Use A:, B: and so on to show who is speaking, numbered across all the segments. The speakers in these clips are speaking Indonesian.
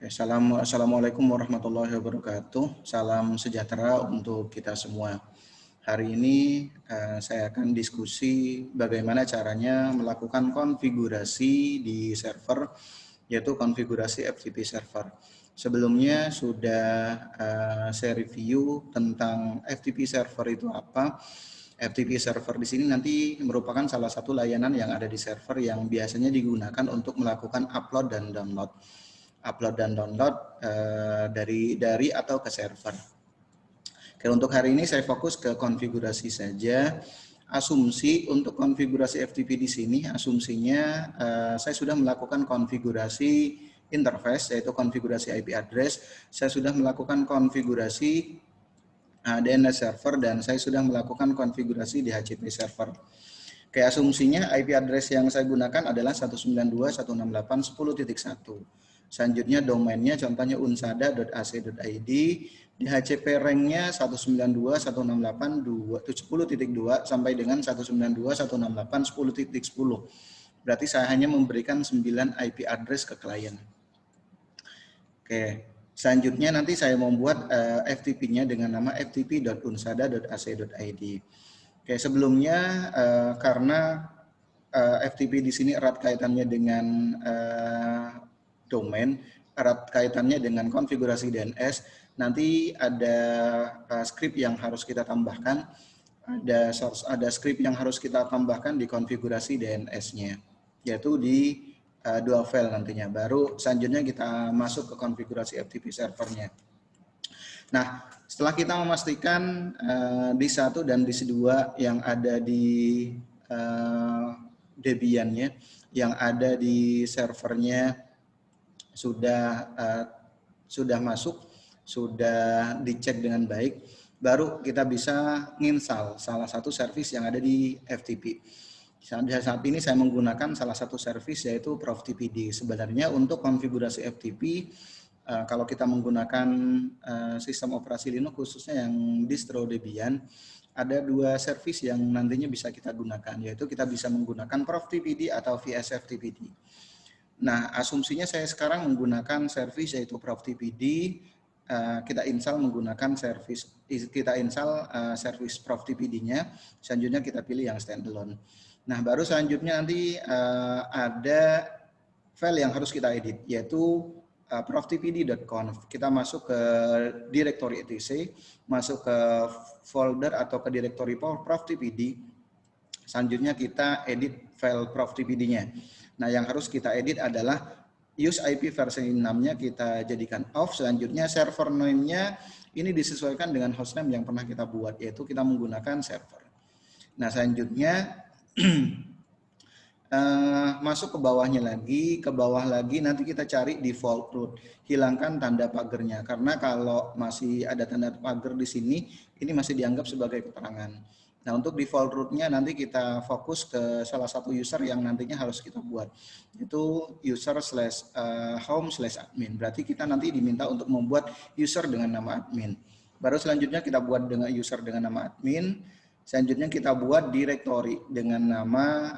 A: Assalamualaikum warahmatullahi wabarakatuh. Salam sejahtera untuk kita semua. Hari ini saya akan diskusi bagaimana caranya melakukan konfigurasi di server, yaitu konfigurasi FTP server. Sebelumnya sudah saya review tentang FTP server itu apa. FTP server di sini nanti merupakan salah satu layanan yang ada di server yang biasanya digunakan untuk melakukan upload dan download dari atau ke server. Oke, untuk hari ini saya fokus ke konfigurasi saja. Asumsi untuk konfigurasi FTP di sini, asumsinya saya sudah melakukan konfigurasi interface, yaitu konfigurasi IP address. Saya sudah melakukan konfigurasi DNS server dan saya sudah melakukan konfigurasi DHCP server. Oke, asumsinya IP address yang saya gunakan adalah 192.168.10.1. Selanjutnya domainnya contohnya unsada.ac.id, DHCP ranknya 192.168.10.2 sampai dengan 192.168.10.10. Berarti saya hanya memberikan 9 IP address ke klien. Oke, selanjutnya nanti saya membuat FTP-nya dengan nama ftp.unsada.ac.id. Oke, sebelumnya karena FTP di sini erat kaitannya dengan domain, erat kaitannya dengan konfigurasi DNS, nanti ada script yang harus kita tambahkan, ada script yang harus kita tambahkan di konfigurasi DNS-nya, yaitu di dua file nantinya. Baru selanjutnya kita masuk ke konfigurasi FTP servernya. Nah, setelah kita memastikan disk 1 dan disk 2 yang ada di Debian-nya, yang ada di servernya sudah masuk, sudah dicek dengan baik, baru kita bisa nginstal salah satu service yang ada di FTP. Saat ini saya menggunakan salah satu service yaitu ProfTPD. Sebenarnya untuk konfigurasi FTP, kalau kita menggunakan sistem operasi Linux khususnya yang distro Debian, ada dua service yang nantinya bisa kita gunakan, yaitu kita bisa menggunakan ProfTPD atau VSFTPD. Nah, asumsinya saya sekarang menggunakan service yaitu ProfTPD. Kita install menggunakan service ProfTPD-nya. Selanjutnya kita pilih yang standalone. Nah, baru selanjutnya nanti ada file yang harus kita edit, yaitu proftpd.conf. Kita masuk ke directory etc, masuk ke folder atau ke directory proftpd. Selanjutnya kita edit file proftpd-nya. Nah, yang harus kita edit adalah use IP versi 6-nya kita jadikan off. Selanjutnya server name-nya ini disesuaikan dengan hostname yang pernah kita buat, yaitu kita menggunakan server. Nah, selanjutnya masuk ke bawahnya lagi, nanti kita cari default root. Hilangkan tanda pagernya, karena kalau masih ada tanda pager di sini, ini masih dianggap sebagai keterangan. Nah, untuk default root-nya nanti kita fokus ke salah satu user yang nantinya harus kita buat, yaitu user/home/admin. Berarti kita nanti diminta untuk membuat user dengan nama admin. Baru selanjutnya kita buat dengan user dengan nama admin. Selanjutnya kita buat directory dengan nama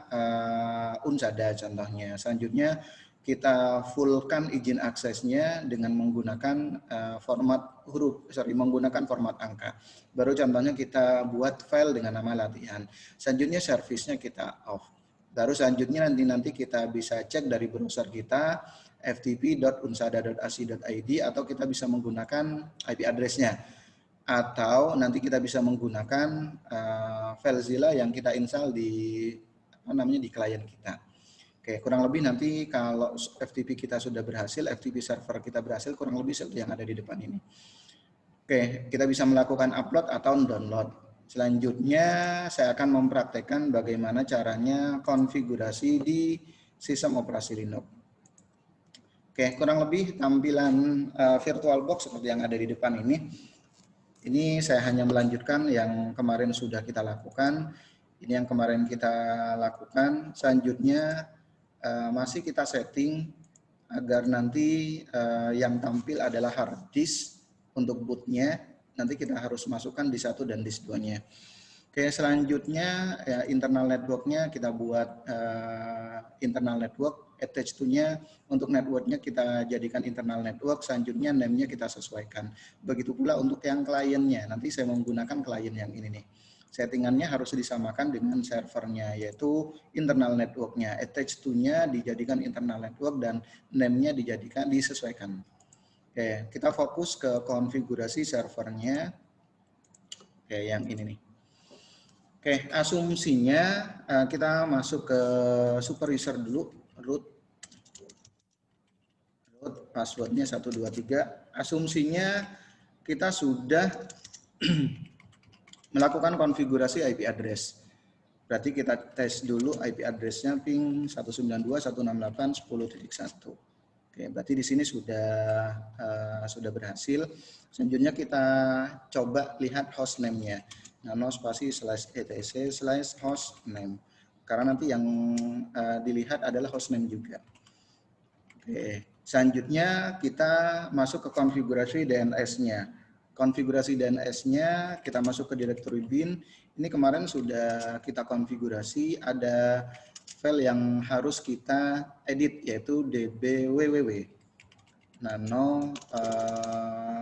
A: unsada contohnya. Selanjutnya kita fullkan izin aksesnya dengan menggunakan menggunakan format angka. Baru contohnya kita buat file dengan nama latihan. Selanjutnya service-nya kita off. Baru selanjutnya nanti kita bisa cek dari browser kita ftp.unsada.ac.id atau kita bisa menggunakan IP address-nya. Atau nanti kita bisa menggunakan FileZilla yang kita install di klien kita. Oke, kurang lebih nanti kalau FTP kita sudah berhasil, FTP server kita berhasil, kurang lebih seperti yang ada di depan ini. Oke, kita bisa melakukan upload atau download. Selanjutnya saya akan mempraktekkan bagaimana caranya konfigurasi di sistem operasi Linux. Oke, kurang lebih tampilan VirtualBox seperti yang ada di depan ini. Ini saya hanya melanjutkan yang kemarin sudah kita lakukan. Ini yang kemarin kita lakukan. Selanjutnya masih kita setting agar nanti yang tampil adalah hard disk untuk bootnya. Nanti kita harus masukkan disk 1 dan disk 2-nya. Oke, selanjutnya internal networknya kita buat internal network attach to-nya untuk network-nya kita jadikan internal network, selanjutnya name-nya kita sesuaikan. Begitu pula untuk yang kliennya, nanti saya menggunakan klien yang ini nih. Settingannya harus disamakan dengan servernya, yaitu internal network-nya. Attach to-nya dijadikan internal network dan name-nya disesuaikan. Oke, kita fokus ke konfigurasi servernya. Oke, yang ini nih. Oke, asumsinya kita masuk ke super user dulu, root passwordnya 123. Asumsinya kita sudah melakukan konfigurasi IP address. Berarti kita tes dulu IP address-nya ping 192.168.10.1. Oke, berarti di sini sudah berhasil. Selanjutnya kita coba lihat hostname-nya. Nano spasi /etc/hostname. Karena nanti yang dilihat adalah hostname juga. Oke, selanjutnya kita masuk ke konfigurasi DNS-nya. Konfigurasi DNS-nya kita masuk ke directory bin. Ini kemarin sudah kita konfigurasi, ada file yang harus kita edit yaitu dbwww. Nano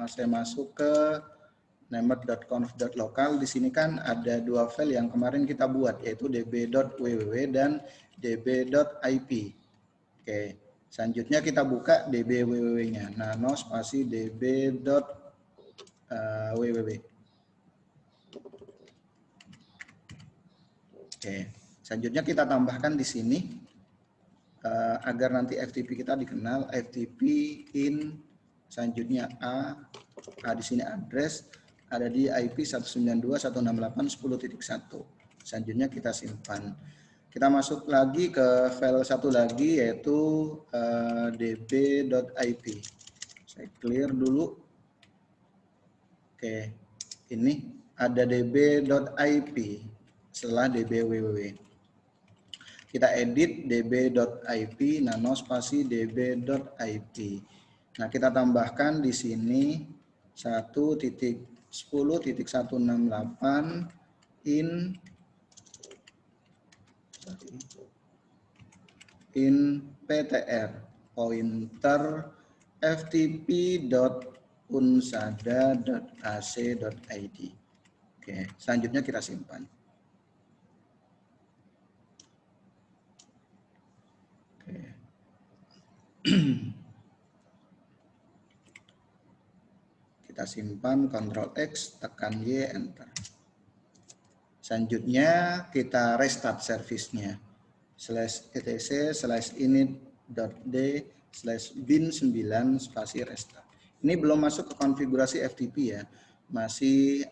A: saya masuk ke namer.conf.local. Di sini kan ada dua file yang kemarin kita buat yaitu db.www dan db.ip. Oke, selanjutnya kita buka dbwww-nya. Nano spasi db.www. Oke, selanjutnya kita tambahkan di sini agar nanti FTP kita dikenal, FTP in, selanjutnya A di sini address ada di IP 192.168.10.1. Selanjutnya kita simpan. Kita masuk lagi ke file satu lagi yaitu db.ip. Saya clear dulu. Oke, ini ada db.ip setelah dbwww. Kita edit db.ip nano spasi db.ip. Nah, kita tambahkan di sini 1.10.168 in ptr pointer ftp.unsada.ac.id. Oke, selanjutnya kita simpan. Kita simpan, Ctrl X, tekan Y, Enter. Selanjutnya kita restart service-nya. /etc/init.d/bin9 spasi restart. Ini belum masuk ke konfigurasi FTP ya. Masih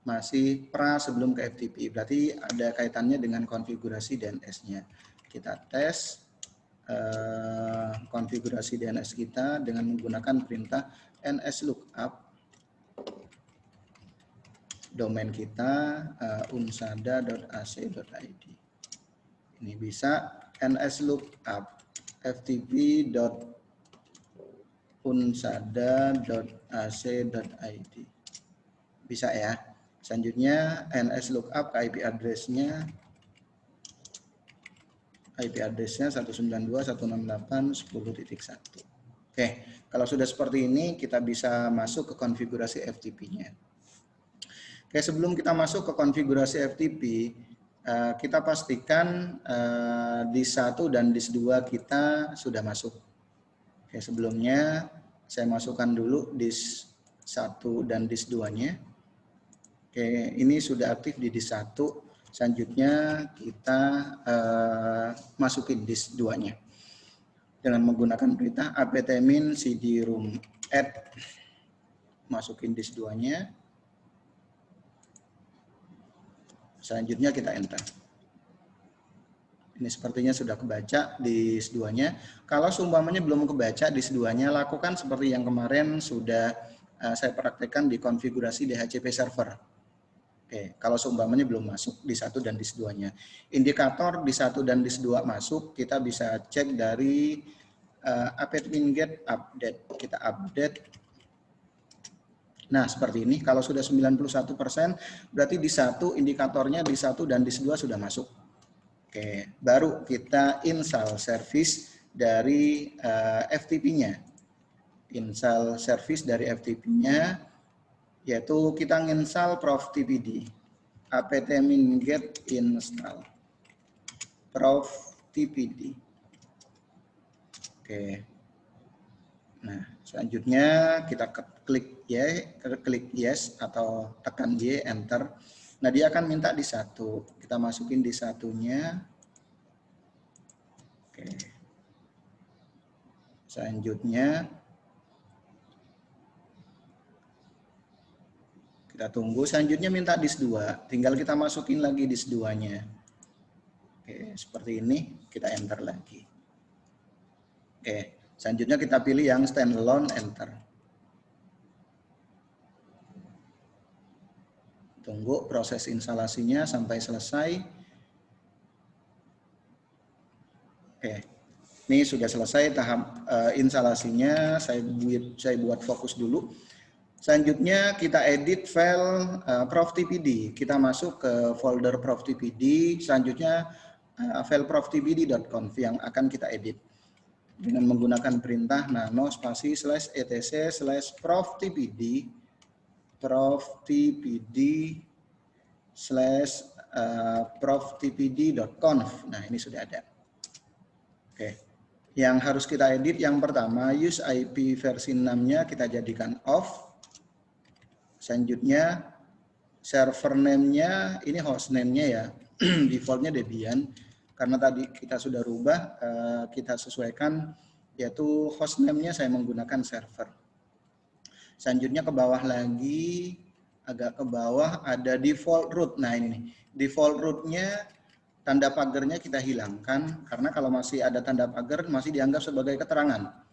A: masih pra sebelum ke FTP. Berarti ada kaitannya dengan konfigurasi DNS-nya. Kita tes konfigurasi DNS kita dengan menggunakan perintah nslookup. Domain kita unsada.ac.id. Ini bisa nslookup ftp.unsada.ac.id. Bisa ya. Selanjutnya nslookup ke IP address-nya. IP address-nya 192.168.10.1. Oke, kalau sudah seperti ini kita bisa masuk ke konfigurasi FTP-nya. Oke, sebelum kita masuk ke konfigurasi FTP, kita pastikan disk 1 dan disk 2 kita sudah masuk. Oke, sebelumnya saya masukkan dulu disk 1 dan disk 2-nya. Oke, ini sudah aktif di disk 1. Selanjutnya kita masukin disk 2-nya dengan menggunakan perintah apt-min cd-rom add, masukin disk 2-nya. Selanjutnya kita enter. Ini sepertinya sudah kebaca disk 2-nya. Kalau seumpamanya belum kebaca disk 2-nya, lakukan seperti yang kemarin sudah saya praktekkan di konfigurasi DHCP server. Oke, kalau seumpamanya belum masuk di 1 dan di 2-nya. Indikator di 1 dan di 2 masuk, kita bisa cek dari apt-min get update. Kita update. Nah, seperti ini. Kalau sudah 91%, berarti di 1 indikatornya di 1 dan di 2 sudah masuk. Oke, baru kita install service dari FTP-nya. Install service dari FTP-nya, yaitu kita nginstal proftpd. apt-min get install proftpd. Oke. Nah, selanjutnya kita klik yes atau tekan Y, enter. Nah, dia akan minta di satu. Kita masukin di satunya. Oke. Selanjutnya kita tunggu. Selanjutnya minta disk 2. Tinggal kita masukin lagi disk 2-nya. Oke, seperti ini. Kita enter lagi. Oke, selanjutnya kita pilih yang standalone, enter. Tunggu proses instalasinya sampai selesai. Oke, ini sudah selesai tahap instalasinya. Saya buat fokus dulu. Selanjutnya kita edit file proftpd. Kita masuk ke folder proftpd. Selanjutnya file proftpd.conf yang akan kita edit dengan menggunakan perintah nano spasi /etc/proftpd proftpd/proftpd.conf. Nah, ini sudah ada. Oke. Yang harus kita edit yang pertama, use IP versi 6-nya kita jadikan off. Selanjutnya server name-nya, ini host name-nya ya, default-nya Debian. Karena tadi kita sudah rubah, kita sesuaikan, yaitu host name-nya saya menggunakan server. Selanjutnya ke bawah lagi, agak ke bawah ada default root. Nah ini nih, default root-nya tanda pagarnya kita hilangkan, karena kalau masih ada tanda pagar masih dianggap sebagai keterangan.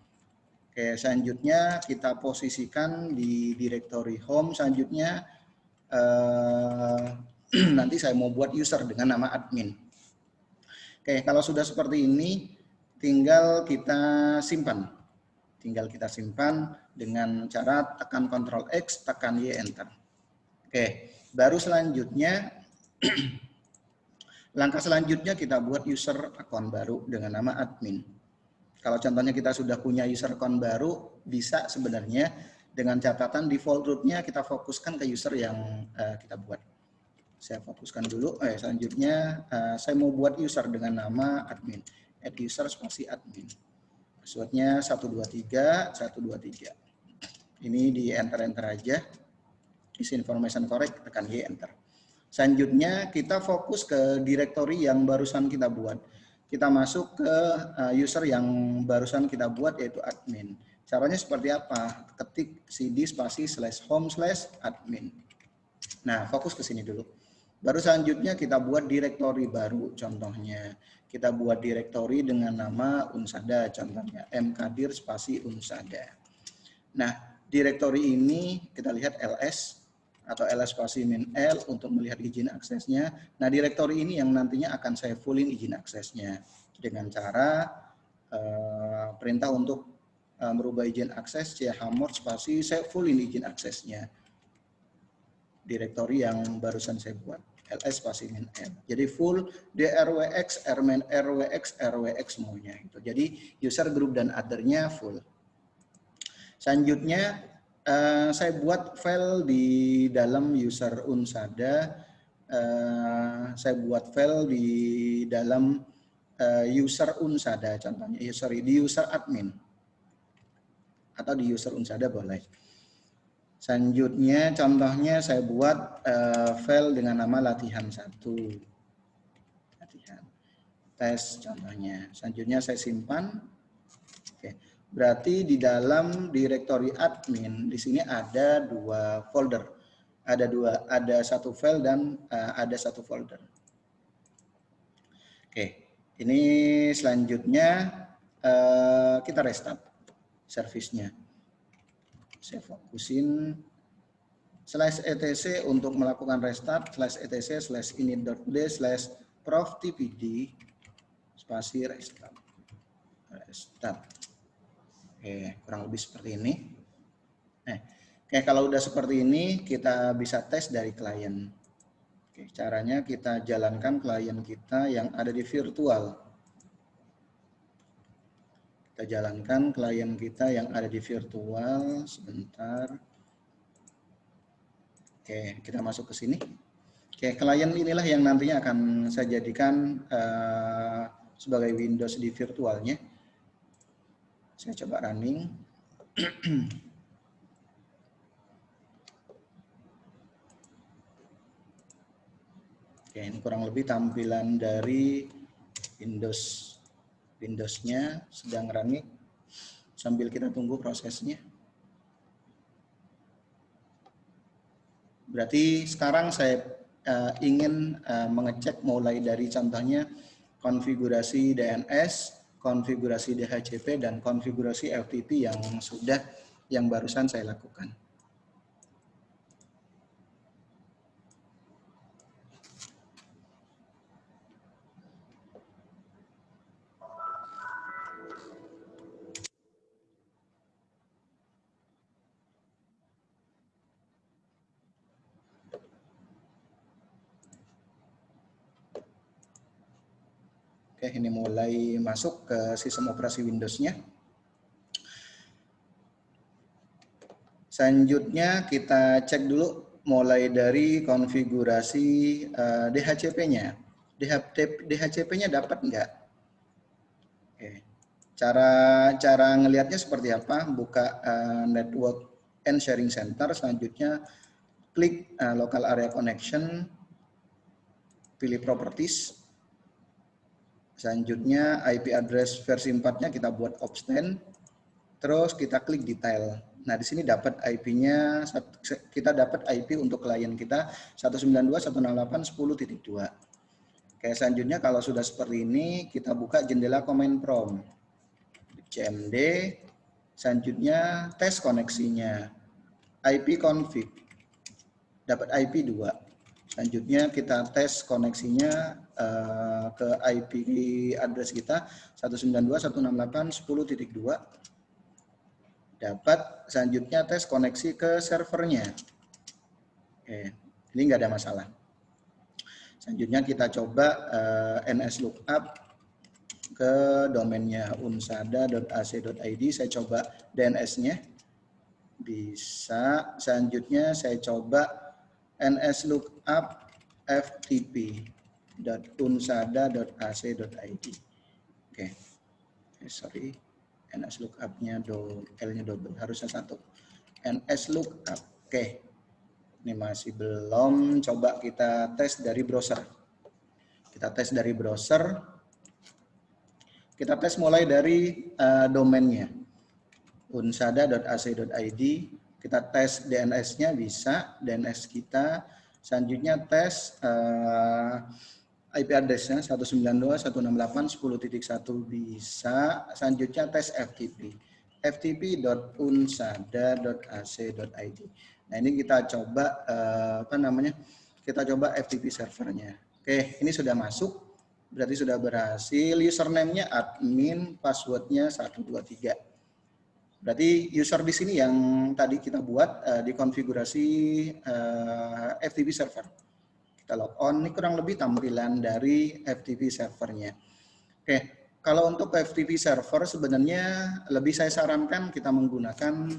A: Oke, selanjutnya kita posisikan di directory home. Selanjutnya nanti saya mau buat user dengan nama admin. Oke, kalau sudah seperti ini, tinggal kita simpan. Tinggal kita simpan dengan cara tekan Ctrl X, tekan Y, enter. Oke, baru selanjutnya, langkah selanjutnya kita buat user account baru dengan nama admin. Kalau contohnya kita sudah punya user account baru, bisa sebenarnya dengan catatan default root-nya kita fokuskan ke user yang kita buat. Saya fokuskan dulu. Selanjutnya saya mau buat user dengan nama admin. Add user spasi admin. Passwordnya 123 123. Ini di enter aja. Is information correct, tekan Y, enter. Selanjutnya kita fokus ke directory yang barusan kita buat. Kita masuk ke user yang barusan kita buat, yaitu admin. Caranya seperti apa? Ketik cd spasi /home/admin. Nah, fokus ke sini dulu. Baru selanjutnya kita buat directory baru, contohnya. Kita buat directory dengan nama unsada, contohnya mkdir spasi unsada. Nah, directory ini kita lihat ls atau ls spasi min l untuk melihat izin aksesnya. Nah, directory ini yang nantinya akan saya fullin izin aksesnya dengan cara perintah untuk merubah izin akses chmod spasi saya fullin izin aksesnya. Directory yang barusan saya buat, ls spasi min l. Jadi full drwx, rmin rwx, rwx semuanya itu. Jadi user group dan other-nya full. Selanjutnya saya buat file di dalam user unsada. Saya buat file di dalam user unsada, contohnya di user admin atau di user unsada boleh. Selanjutnya contohnya saya buat file dengan nama latihan1. Latihan. Tes contohnya. Selanjutnya saya simpan. Oke. Berarti di dalam directory admin di sini ada dua folder. Ada satu file dan ada satu folder. Oke. Ini selanjutnya kita restart servicenya. Saya fokusin /etc untuk melakukan restart, /etc/init.d/proftpd spasi restart. Oke, kurang lebih seperti ini. Oke, kalau udah seperti ini kita bisa tes dari klien. Oke, caranya kita jalankan klien kita yang ada di virtual. Kita jalankan klien kita yang ada di virtual. Sebentar. Oke, kita masuk ke sini. Oke, klien inilah yang nantinya akan saya jadikan sebagai Windows di virtualnya. Saya coba running. Oke, ini kurang lebih tampilan dari Windows-nya sedang running sambil kita tunggu prosesnya. Berarti sekarang saya ingin mengecek mulai dari contohnya konfigurasi DNS, konfigurasi DHCP, dan konfigurasi FTP yang barusan saya lakukan. Oke, ini mulai masuk ke sistem operasi Windows-nya. Selanjutnya kita cek dulu mulai dari konfigurasi DHCP-nya. DHCP-nya dapat enggak? Oke. Cara ngelihatnya seperti apa? Buka Network and Sharing Center, selanjutnya klik Local Area Connection, pilih Properties. Selanjutnya IP address versi 4-nya kita buat obstant. Terus kita klik detail. Nah, di sini dapat IP-nya, kita dapat IP untuk klien kita 192.168.10.2. Oke, selanjutnya kalau sudah seperti ini, kita buka jendela command prompt. CMD, selanjutnya tes koneksinya. IP config, dapat IP 2. Selanjutnya kita tes koneksinya ke IP address kita 192.168.10.2. Dapat. Selanjutnya tes koneksi ke servernya. Oke, ini nggak ada masalah. Selanjutnya kita coba NS lookup ke domainnya unsada.ac.id. Saya coba DNS-nya. Bisa. Selanjutnya saya coba NS lookup ftp.unsada.ac.id. Oke. Sorry. NS lookup-nya L-nya double, harusnya 1. NS lookup. Oke. Ini masih belum. Coba kita tes dari browser. Kita tes dari browser. Kita tes mulai dari domainnya unsada.ac.id. Kita tes DNS-nya bisa, DNS kita. Selanjutnya tes IP address-nya 192.168.10.1 bisa. Selanjutnya tes FTP. ftp.unsada.ac.id. Nah, ini kita coba Kita coba FTP servernya. Oke, ini sudah masuk. Berarti sudah berhasil. Username-nya admin, password-nya 123. Berarti user di sini yang tadi kita buat di konfigurasi FTP server. Kita log on, ini kurang lebih tampilan dari FTP servernya. Oke, kalau untuk FTP server sebenarnya lebih saya sarankan kita menggunakan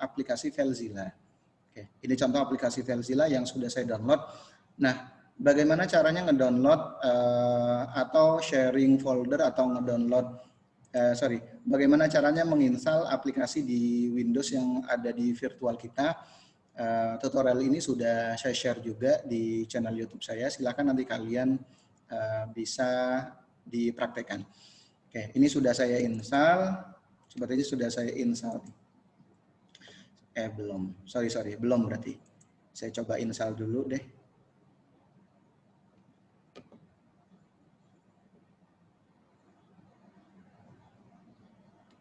A: aplikasi FileZilla. Oke, ini contoh aplikasi FileZilla yang sudah saya download. Nah, bagaimana caranya ngedownload atau sharing folder atau bagaimana caranya menginstal aplikasi di Windows yang ada di virtual kita. Tutorial ini sudah saya share juga di channel YouTube saya. Silakan nanti kalian bisa dipraktekkan. Oke, ini sudah saya install. Sepertinya sudah saya install. Belum. Sorry, belum berarti. Saya coba install dulu deh.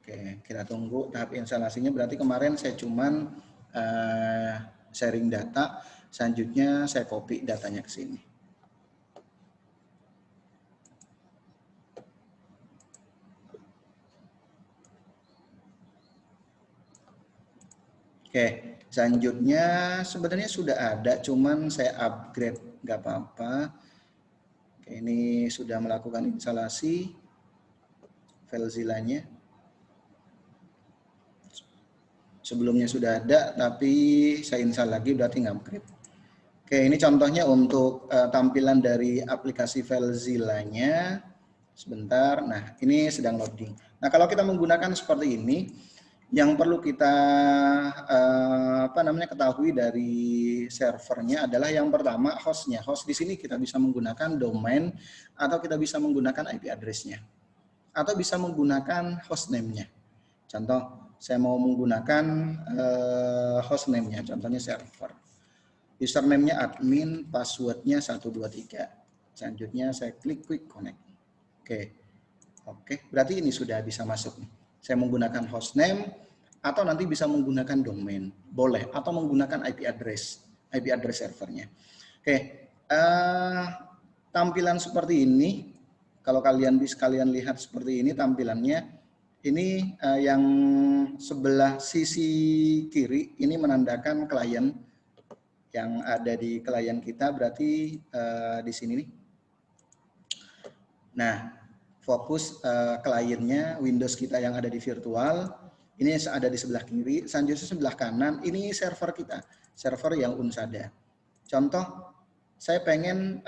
A: Oke, kita tunggu tahap instalasinya. Berarti kemarin saya cuman sharing data, selanjutnya saya copy datanya ke sini. Oke, selanjutnya sebenarnya sudah ada, cuman saya upgrade nggak apa-apa. Oke, ini sudah melakukan instalasi FileZilla-nya. Sebelumnya sudah ada, tapi saya install lagi berarti nggak upgrade. Oke, ini contohnya untuk tampilan dari aplikasi FileZilla-nya. Sebentar, nah ini sedang loading. Nah kalau kita menggunakan seperti ini, yang perlu kita ketahui dari servernya adalah yang pertama hostnya. Host di sini kita bisa menggunakan domain atau kita bisa menggunakan IP address-nya atau bisa menggunakan hostname-nya. Contoh, saya mau menggunakan hostname-nya, contohnya server. Username-nya admin, password-nya 123. Selanjutnya saya klik quick connect. Oke, berarti ini sudah bisa masuk. Saya menggunakan hostname atau nanti bisa menggunakan domain, boleh, atau menggunakan IP address servernya. Oke, tampilan seperti ini, kalau kalian lihat seperti ini tampilannya, ini yang sebelah sisi kiri ini menandakan klien yang ada di klien kita, berarti di sini nih. Nah, fokus kliennya Windows kita yang ada di virtual, ini ada di sebelah kiri. Selanjutnya sebelah kanan, ini server kita, server yang Unsada. Contoh, saya pengen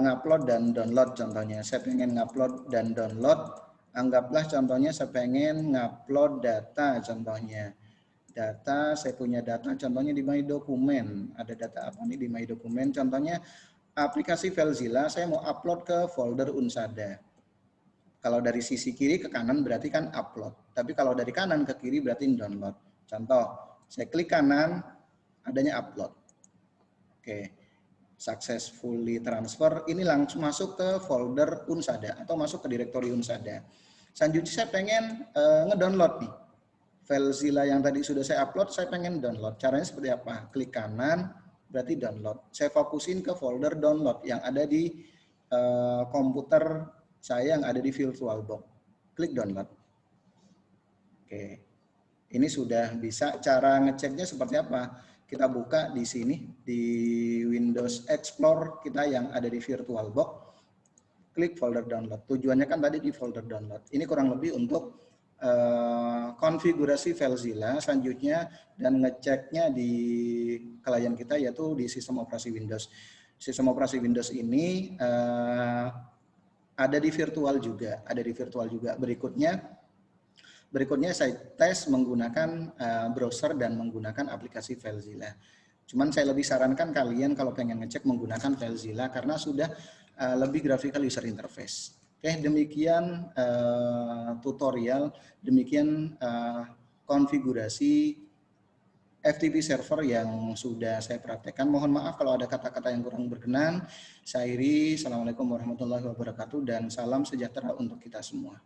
A: ngupload dan download contohnya. Saya pengen ngupload dan download, anggaplah contohnya saya pengen ngupload data contohnya. Data, saya punya data contohnya di My Dokumen. Ada data apa nih di My Dokumen? Contohnya aplikasi FileZilla, saya mau upload ke folder Unsada. Kalau dari sisi kiri ke kanan berarti kan upload. Tapi kalau dari kanan ke kiri berarti download. Contoh, saya klik kanan, adanya upload. Oke, successfully transfer. Ini langsung masuk ke folder Unsada atau masuk ke direktori Unsada. Selanjutnya saya pengen ngedownload nih. FileZilla yang tadi sudah saya upload, saya pengen download. Caranya seperti apa? Klik kanan, berarti download. Saya fokusin ke folder download yang ada di komputer saya yang ada di VirtualBox. Klik download. Oke, ini sudah bisa. Cara ngeceknya seperti apa? Kita buka di sini di Windows Explorer kita yang ada di VirtualBox. Klik folder download. Tujuannya kan tadi di folder download. Ini kurang lebih untuk konfigurasi FileZilla selanjutnya dan ngeceknya di klien kita yaitu di sistem operasi Windows. Sistem operasi Windows ini ada di virtual juga, Berikutnya saya tes menggunakan browser dan menggunakan aplikasi FileZilla. Cuman saya lebih sarankan kalian kalau pengen ngecek menggunakan FileZilla karena sudah lebih graphical user interface. Oke, demikian tutorial, demikian konfigurasi FTP server yang sudah saya praktekkan. Mohon maaf kalau ada kata-kata yang kurang berkenan. Saya Iri, Assalamualaikum warahmatullahi wabarakatuh, dan salam sejahtera untuk kita semua.